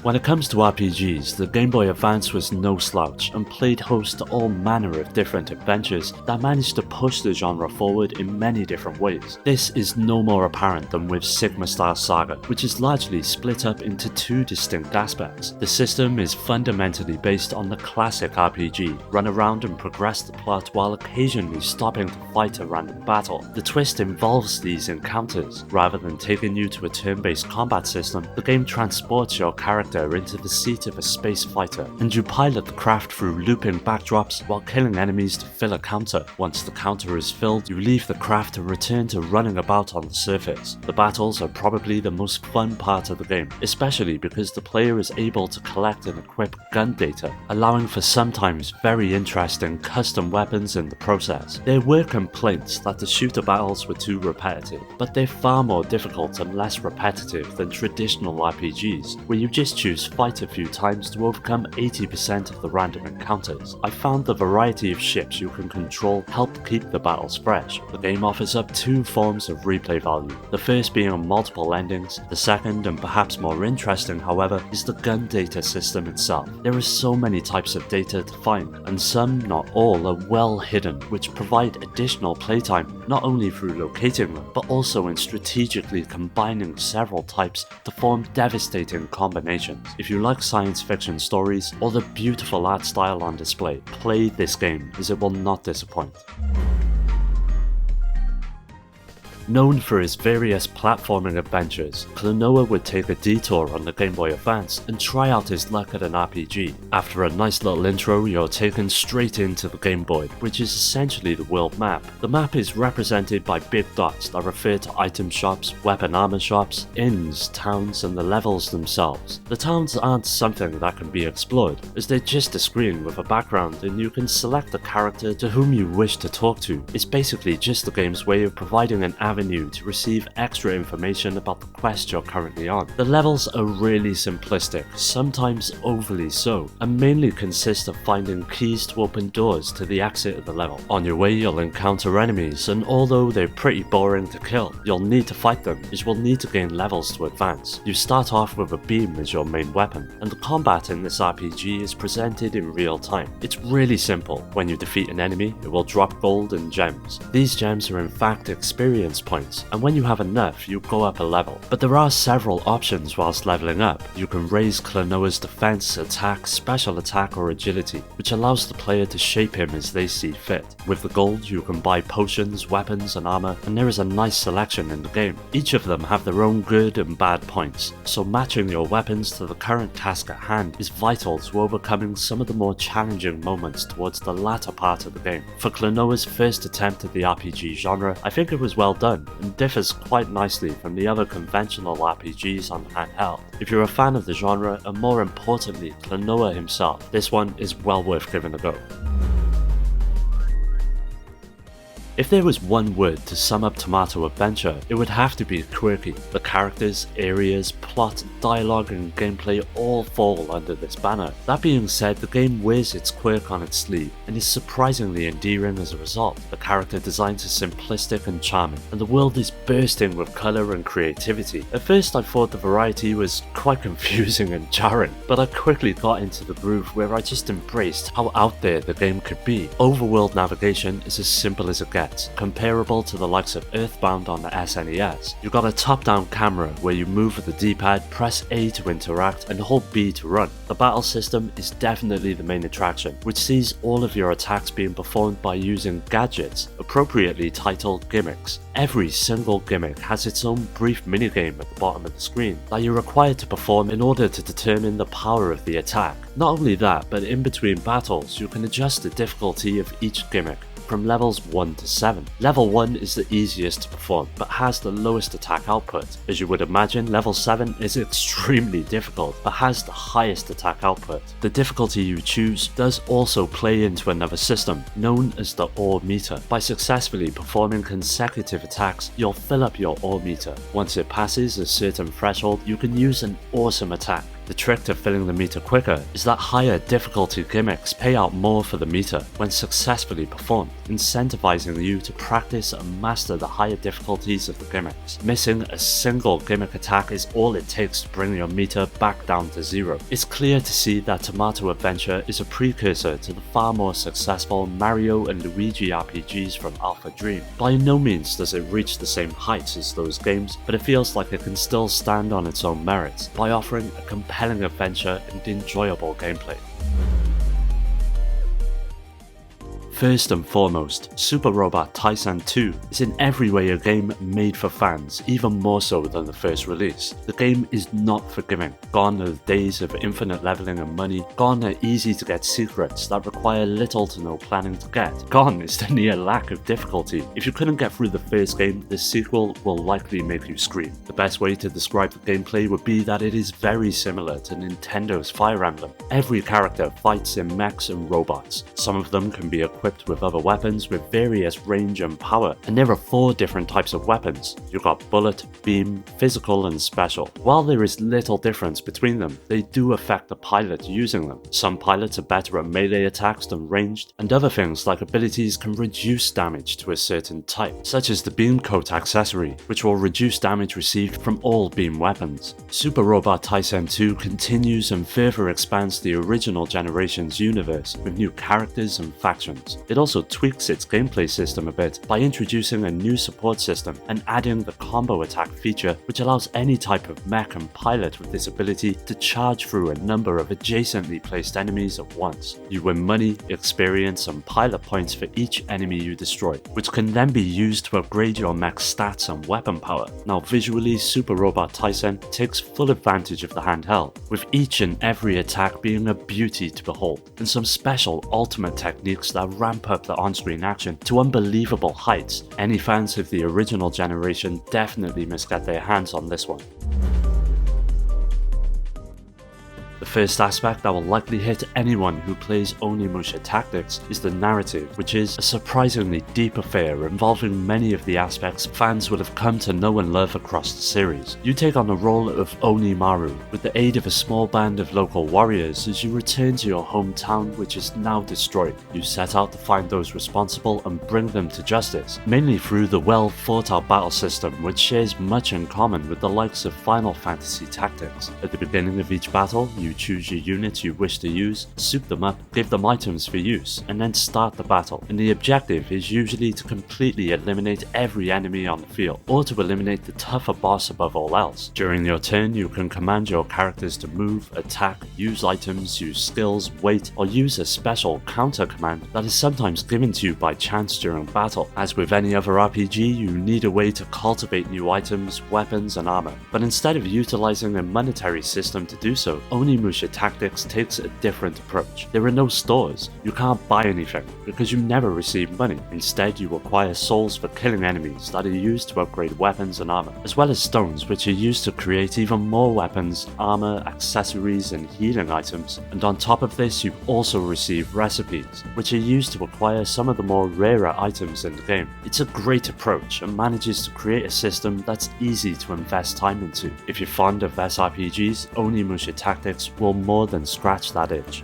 When it comes to RPGs, the Game Boy Advance was no slouch and played host to all manner of different adventures that managed to push the genre forward in many different ways. This is no more apparent than with Sigma Star Saga, which is largely split up into two distinct aspects. The system is fundamentally based on the classic RPG, run around and progress the plot while occasionally stopping to fight a random battle. The twist involves these encounters. Rather than taking you to a turn-based combat system, the game transports your character into the seat of a space fighter, and you pilot the craft through looping backdrops while killing enemies to fill a counter. Once the counter is filled, you leave the craft and return to running about on the surface. The battles are probably the most fun part of the game, especially because the player is able to collect and equip gun data, allowing for sometimes very interesting custom weapons in the process. There were complaints that the shooter battles were too repetitive, but they're far more difficult and less repetitive than traditional RPGs, where you just choose fight a few times to overcome 80% of the random encounters. I found the variety of ships you can control helped keep the battles fresh. The game offers up two forms of replay value, the first being on multiple endings. The second, and perhaps more interesting however, is the gun data system itself. There are so many types of data to find, and some, not all, are well hidden, which provide additional playtime not only through locating them, but also in strategically combining several types to form devastating combinations. If you like science fiction stories or the beautiful art style on display, play this game as it will not disappoint. Known for his various platforming adventures, Klonoa would take a detour on the Game Boy Advance and try out his luck at an RPG. After a nice little intro, you're taken straight into the Game Boy, which is essentially the world map. The map is represented by big dots that refer to item shops, weapon armor shops, inns, towns, and the levels themselves. The towns aren't something that can be explored, as they're just a screen with a background and you can select the character to whom you wish to talk to. It's basically just the game's way of providing an avenue to receive extra information about the quest you're currently on. The levels are really simplistic, sometimes overly so, and mainly consist of finding keys to open doors to the exit of the level. On your way you'll encounter enemies, and although they're pretty boring to kill, you'll need to fight them as you will need to gain levels to advance. You start off with a beam as your main weapon, and the combat in this RPG is presented in real time. It's really simple. When you defeat an enemy, it will drop gold and gems. These gems are in fact experience points, and when you have enough, you go up a level. But there are several options whilst leveling up. You can raise Klonoa's defense, attack, special attack, or agility, which allows the player to shape him as they see fit. With the gold, you can buy potions, weapons, and armor, and there is a nice selection in the game. Each of them have their own good and bad points, so matching your weapons to the current task at hand is vital to overcoming some of the more challenging moments towards the latter part of the game. For Klonoa's first attempt at the RPG genre, I think it was well done, and differs quite nicely from the other conventional RPGs on handheld. If you're a fan of the genre, and more importantly Klonoa himself, this one is well worth giving a go. If there was one word to sum up Tomato Adventure, it would have to be quirky. The characters, areas, plot, dialogue, and gameplay all fall under this banner. That being said, the game wears its quirk on its sleeve and is surprisingly endearing as a result. The character designs are simplistic and charming, and the world is bursting with colour and creativity. At first I thought the variety was quite confusing and jarring, but I quickly got into the groove where I just embraced how out there the game could be. Overworld navigation is as simple as it gets, comparable to the likes of Earthbound on the SNES. You got a top-down camera where you move with the D-pad, press A to interact, and hold B to run. The battle system is definitely the main attraction, which sees all of your attacks being performed by using gadgets, appropriately titled gimmicks. Every single gimmick has its own brief minigame at the bottom of the screen that you're required to perform in order to determine the power of the attack. Not only that, but in between battles you can adjust the difficulty of each gimmick from levels 1 to 7. Level 1 is the easiest to perform, but has the lowest attack output. As you would imagine, level 7 is extremely difficult, but has the highest attack output. The difficulty you choose does also play into another system, known as the ore meter. By successfully performing consecutive attacks, you'll fill up your ore meter. Once it passes a certain threshold, you can use an awesome attack. The trick to filling the meter quicker is that higher difficulty gimmicks pay out more for the meter when successfully performed, incentivizing you to practice and master the higher difficulties of the gimmicks. Missing a single gimmick attack is all it takes to bring your meter back down to zero. It's clear to see that Tomato Adventure is a precursor to the far more successful Mario and Luigi RPGs from Alpha Dream. By no means does it reach the same heights as those games, but it feels like it can still stand on its own merits by offering a compelling adventure and enjoyable gameplay. First and foremost, Super Robot Taisen 2 is in every way a game made for fans, even more so than the first release. The game is not forgiving. Gone are the days of infinite leveling and money. Gone are easy to get secrets that require little to no planning to get. Gone is the near lack of difficulty. If you couldn't get through the first game, the sequel will likely make you scream. The best way to describe the gameplay would be that it is very similar to Nintendo's Fire Emblem. Every character fights in mechs and robots. Some of them can be equipped with other weapons with various range and power, and there are 4 different types of weapons. You've got bullet, beam, physical and special. While there is little difference between them, they do affect the pilot using them. Some pilots are better at melee attacks than ranged, and other things like abilities can reduce damage to a certain type, such as the beam coat accessory, which will reduce damage received from all beam weapons. Super Robot Taisen 2 continues and further expands the original generation's universe with new characters and factions. It also tweaks its gameplay system a bit by introducing a new support system and adding the combo attack feature, which allows any type of mech and pilot with this ability to charge through a number of adjacently placed enemies at once. You win money, experience and pilot points for each enemy you destroy, which can then be used to upgrade your mech's stats and weapon power. Now visually, Super Robot Taisen takes full advantage of the handheld, with each and every attack being a beauty to behold, and some special ultimate techniques that ramp up the on-screen action to unbelievable heights. Any fans of the original generation definitely must get their hands on this one. The first aspect that will likely hit anyone who plays Onimusha Tactics is the narrative, which is a surprisingly deep affair involving many of the aspects fans would have come to know and love across the series. You take on the role of Onimaru with the aid of a small band of local warriors as you return to your hometown, which is now destroyed. You set out to find those responsible and bring them to justice, mainly through the well thought out battle system, which shares much in common with the likes of Final Fantasy Tactics. At the beginning of each battle, you choose your units you wish to use, soup them up, give them items for use, and then start the battle. And the objective is usually to completely eliminate every enemy on the field, or to eliminate the tougher boss above all else. During your turn, you can command your characters to move, attack, use items, use skills, wait, or use a special counter command that is sometimes given to you by chance during battle. As with any other RPG, you need a way to cultivate new items, weapons, and armor. But instead of utilizing a monetary system to do so, Onimusha Tactics takes a different approach. There are no stores. You can't buy anything because you never receive money. Instead, you acquire souls for killing enemies that are used to upgrade weapons and armor, as well as stones which are used to create even more weapons, armor, accessories, and healing items. And on top of this, you also receive recipes, which are used to acquire some of the more rarer items in the game. It's a great approach and manages to create a system that's easy to invest time into. If you're fond of SRPGs, Onimusha Tactics will more than scratch that itch.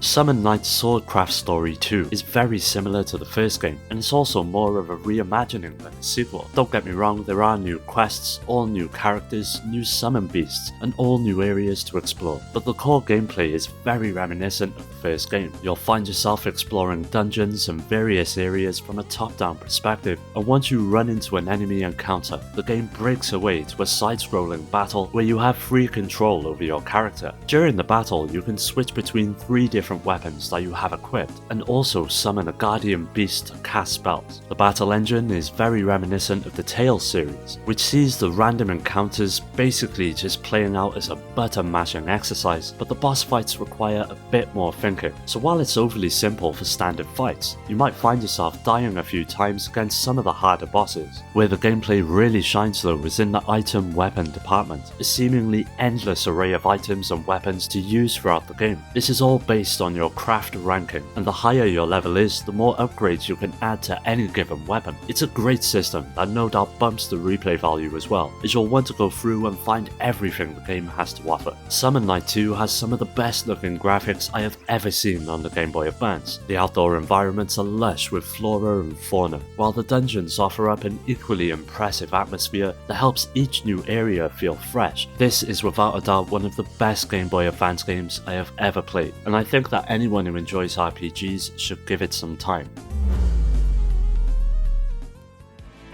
Summon Knight's Swordcraft Story 2 is very similar to the first game, and it's also more of a reimagining than the sequel. Don't get me wrong, there are new quests, all new characters, new summon beasts, and all new areas to explore, but the core gameplay is very reminiscent of the first game. You'll find yourself exploring dungeons and various areas from a top-down perspective, and once you run into an enemy encounter, the game breaks away to a side-scrolling battle where you have free control over your character. During the battle, you can switch between 3 different weapons that you have equipped, and also summon a guardian beast to cast spells. The battle engine is very reminiscent of the Tales series, which sees the random encounters basically just playing out as a button mashing exercise, but the boss fights require a bit more thinking. So while it's overly simple for standard fights, you might find yourself dying a few times against some of the harder bosses. Where the gameplay really shines though is in the item weapon department, a seemingly endless array of items and weapons to use throughout the game. This is all based based on your craft ranking, and the higher your level is, the more upgrades you can add to any given weapon. It's a great system that no doubt bumps the replay value as well, as you'll want to go through and find everything the game has to offer. Summon Night 2 has some of the best looking graphics I have ever seen on the Game Boy Advance. The outdoor environments are lush with flora and fauna, while the dungeons offer up an equally impressive atmosphere that helps each new area feel fresh. This is without a doubt one of the best Game Boy Advance games I have ever played, and I think that anyone who enjoys RPGs should give it some time.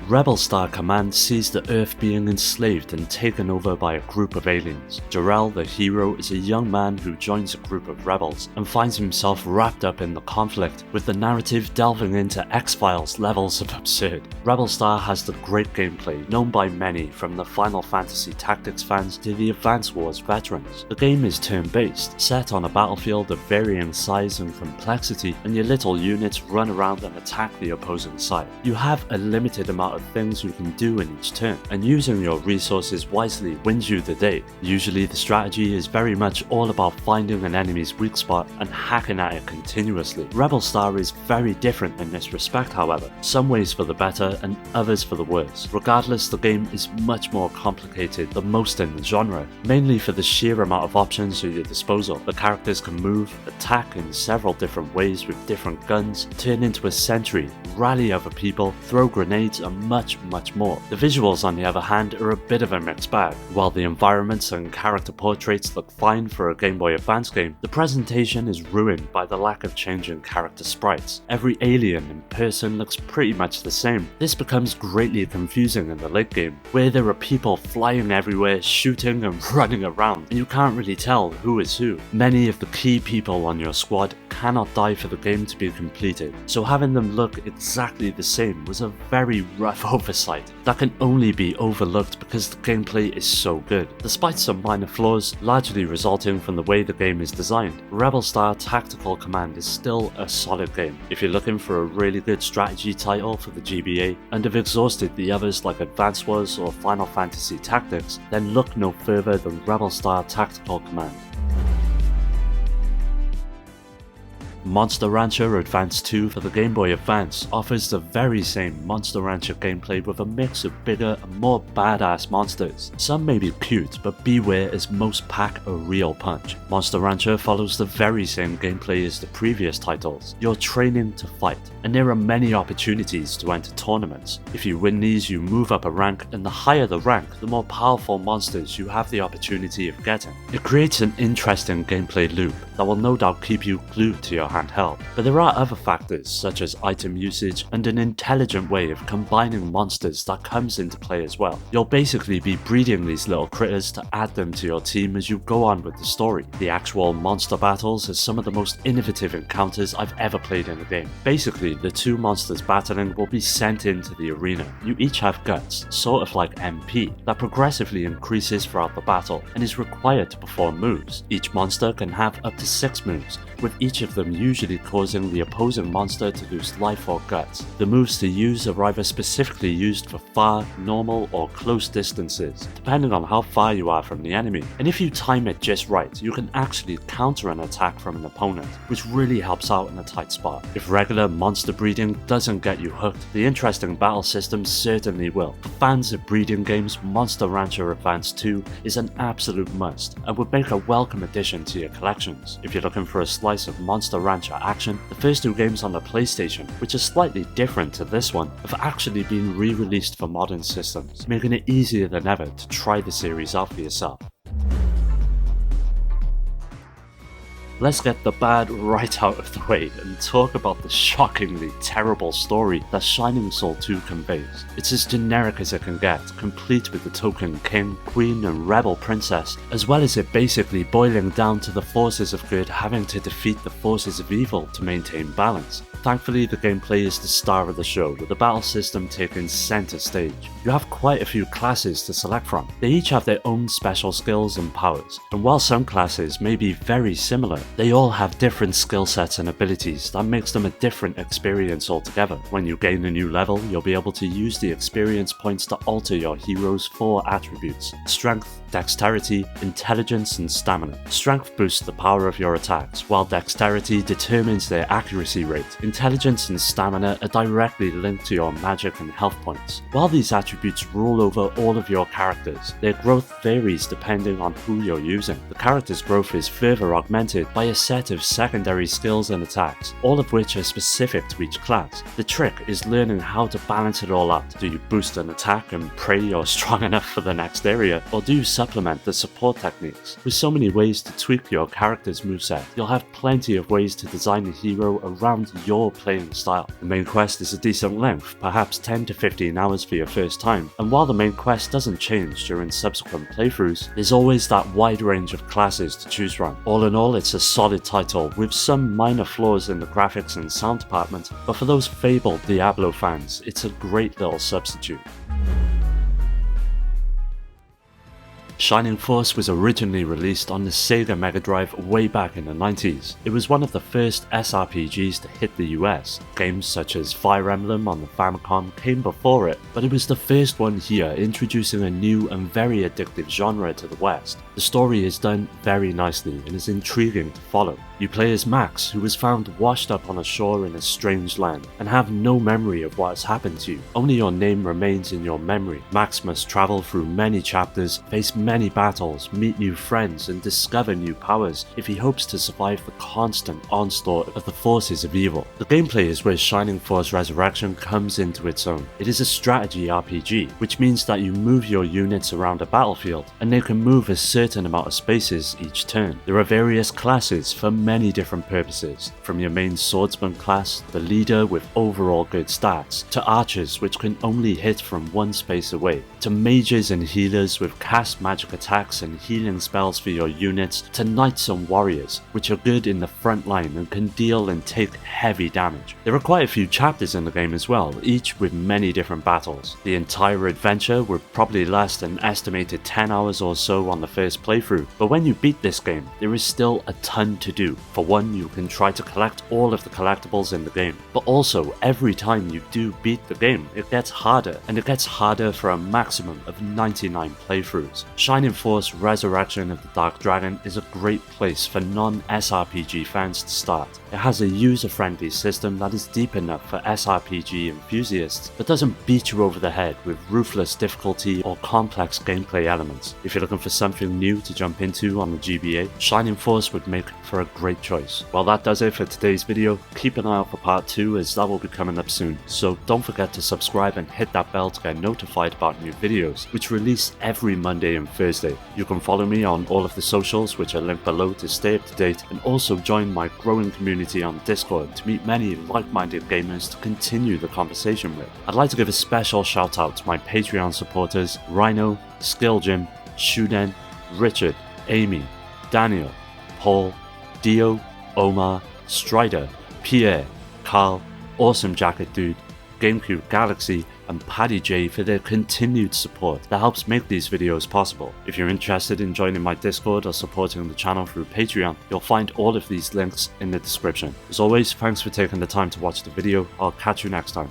Rebel Star Command sees the Earth being enslaved and taken over by a group of aliens. Jarrell, the hero, is a young man who joins a group of rebels and finds himself wrapped up in the conflict, with the narrative delving into X-Files levels of absurd. Rebel Star has the great gameplay known by many, from the Final Fantasy Tactics fans to the Advance Wars veterans. The game is turn-based, set on a battlefield of varying size and complexity, and your little units run around and attack the opposing side. You have a limited amount of things you can do in each turn, and using your resources wisely wins you the day. Usually the strategy is very much all about finding an enemy's weak spot and hacking at it continuously. Rebel Star is very different in this respect, however, some ways for the better and others for the worse. Regardless, the game is much more complicated than most in the genre, mainly for the sheer amount of options at your disposal. The characters can move, attack in several different ways with different guns, turn into a sentry, rally other people, throw grenades, and much more. The visuals, on the other hand, are a bit of a mixed bag. While the environments and character portraits look fine for a Game Boy Advance game, the presentation is ruined by the lack of changing character sprites. Every alien in person looks pretty much the same. This becomes greatly confusing in the late game, where there are people flying everywhere, shooting and running around, and you can't really tell who is who. Many of the key people on your squad cannot die for the game to be completed, so having them look exactly the same was a very rough oversight that can only be overlooked because the gameplay is so good. Despite some minor flaws, largely resulting from the way the game is designed, Rebel Star Tactical Command is still a solid game. If you're looking for a really good strategy title for the GBA and have exhausted the others like Advance Wars or Final Fantasy Tactics, then look no further than Rebel Star Tactical Command. Monster Rancher Advance 2 for the Game Boy Advance offers the very same Monster Rancher gameplay with a mix of bigger and more badass monsters. Some may be cute, but beware as most pack a real punch. Monster Rancher follows the very same gameplay as the previous titles. You're training to fight, and there are many opportunities to enter tournaments. If you win these, you move up a rank, and the higher the rank, the more powerful monsters you have the opportunity of getting. It creates an interesting gameplay loop that will no doubt keep you glued to your handheld. But there are other factors such as item usage and an intelligent way of combining monsters that comes into play as well. You'll basically be breeding these little critters to add them to your team as you go on with the story. The actual monster battles are some of the most innovative encounters I've ever played in a game. Basically, the two monsters battling will be sent into the arena. You each have guts, sort of like MP, that progressively increases throughout the battle and is required to perform moves. Each monster can have up to 6 moves, with each of them usually causing the opposing monster to lose life or guts. The moves to use are either specifically used for far, normal, or close distances, depending on how far you are from the enemy. And if you time it just right, you can actually counter an attack from an opponent, which really helps out in a tight spot. If regular monster breeding doesn't get you hooked, the interesting battle system certainly will. For fans of breeding games, Monster Rancher Advance 2 is an absolute must, and would make a welcome addition to your collections. If you're looking for a slice of Monster Rancher action, the first 2 games on the PlayStation, which are slightly different to this one, have actually been re-released for modern systems, making it easier than ever to try the series out for yourself. Let's get the bad right out of the way and talk about the shockingly terrible story that Shining Soul 2 conveys. It's as generic as it can get, complete with the token king, queen and rebel princess, as well as it basically boiling down to the forces of good having to defeat the forces of evil to maintain balance. Thankfully, the gameplay is the star of the show, with the battle system taking center stage. You have quite a few classes to select from. They each have their own special skills and powers, and while some classes may be very similar, they all have different skill sets and abilities that makes them a different experience altogether. When you gain a new level, you'll be able to use the experience points to alter your hero's 4 attributes: strength, dexterity, intelligence, and stamina. Strength boosts the power of your attacks, while dexterity determines their accuracy rate. Intelligence and stamina are directly linked to your magic and health points. While these attributes rule over all of your characters, their growth varies depending on who you're using. The character's growth is further augmented by a set of secondary skills and attacks, all of which are specific to each class. The trick is learning how to balance it all out. Do you boost an attack and pray you're strong enough for the next area, or do you supplement the support techniques? With so many ways to tweak your character's moveset, you'll have plenty of ways to design a hero around your playing style. The main quest is a decent length, perhaps 10 to 15 hours for your first time, and while the main quest doesn't change during subsequent playthroughs, there's always that wide range of classes to choose from. All in all, it's a solid title, with some minor flaws in the graphics and sound department, but for those fabled Diablo fans, it's a great little substitute. Shining Force was originally released on the Sega Mega Drive way back in the 90s. It was one of the first SRPGs to hit the US. Games such as Fire Emblem on the Famicom came before it, but it was the first one here introducing a new and very addictive genre to the West. The story is done very nicely and is intriguing to follow. You play as Max, who was found washed up on a shore in a strange land, and have no memory of what has happened to you. Only your name remains in your memory. Max must travel through many chapters, face many battles, meet new friends, and discover new powers if he hopes to survive the constant onslaught of the forces of evil. The gameplay is where Shining Force Resurrection comes into its own. It is a strategy RPG, which means that you move your units around a battlefield, and they can move a certain amount of spaces each turn. There are various classes for many different purposes, from your main swordsman class, the leader with overall good stats, to archers which can only hit from one space away, to mages and healers with cast magic attacks and healing spells for your units, to knights and warriors, which are good in the front line and can deal and take heavy damage. There are quite a few chapters in the game as well, each with many different battles. The entire adventure would probably last an estimated 10 hours or so on the first playthrough, but when you beat this game, there is still a ton to do. For one, you can try to collect all of the collectibles in the game, but also every time you do beat the game, it gets harder, and it gets harder for a maximum of 99 playthroughs. Shining Force Resurrection of the Dark Dragon is a great place for non-SRPG fans to start. It has a user-friendly system that is deep enough for SRPG enthusiasts, but doesn't beat you over the head with ruthless difficulty or complex gameplay elements. If you're looking for something new to jump into on the GBA, Shining Force would make for a great choice. Well, that does it for today's video. Keep an eye out for part 2, as that will be coming up soon, so don't forget to subscribe and hit that bell to get notified about new videos, which release every Monday and Thursday. You can follow me on all of the socials, which are linked below, to stay up to date, and also join my growing community on Discord to meet many like-minded gamers to continue the conversation with. I'd like to give a special shout out to my Patreon supporters: Rhino, Skill Jim, Shuden, Richard, Amy, Daniel, Paul, Dio, Omar, Strider, Pierre, Carl, Awesome Jacket Dude, GameCube Galaxy, and Paddy J for their continued support that helps make these videos possible. If you're interested in joining my Discord or supporting the channel through Patreon, you'll find all of these links in the description. As always, thanks for taking the time to watch the video. I'll catch you next time.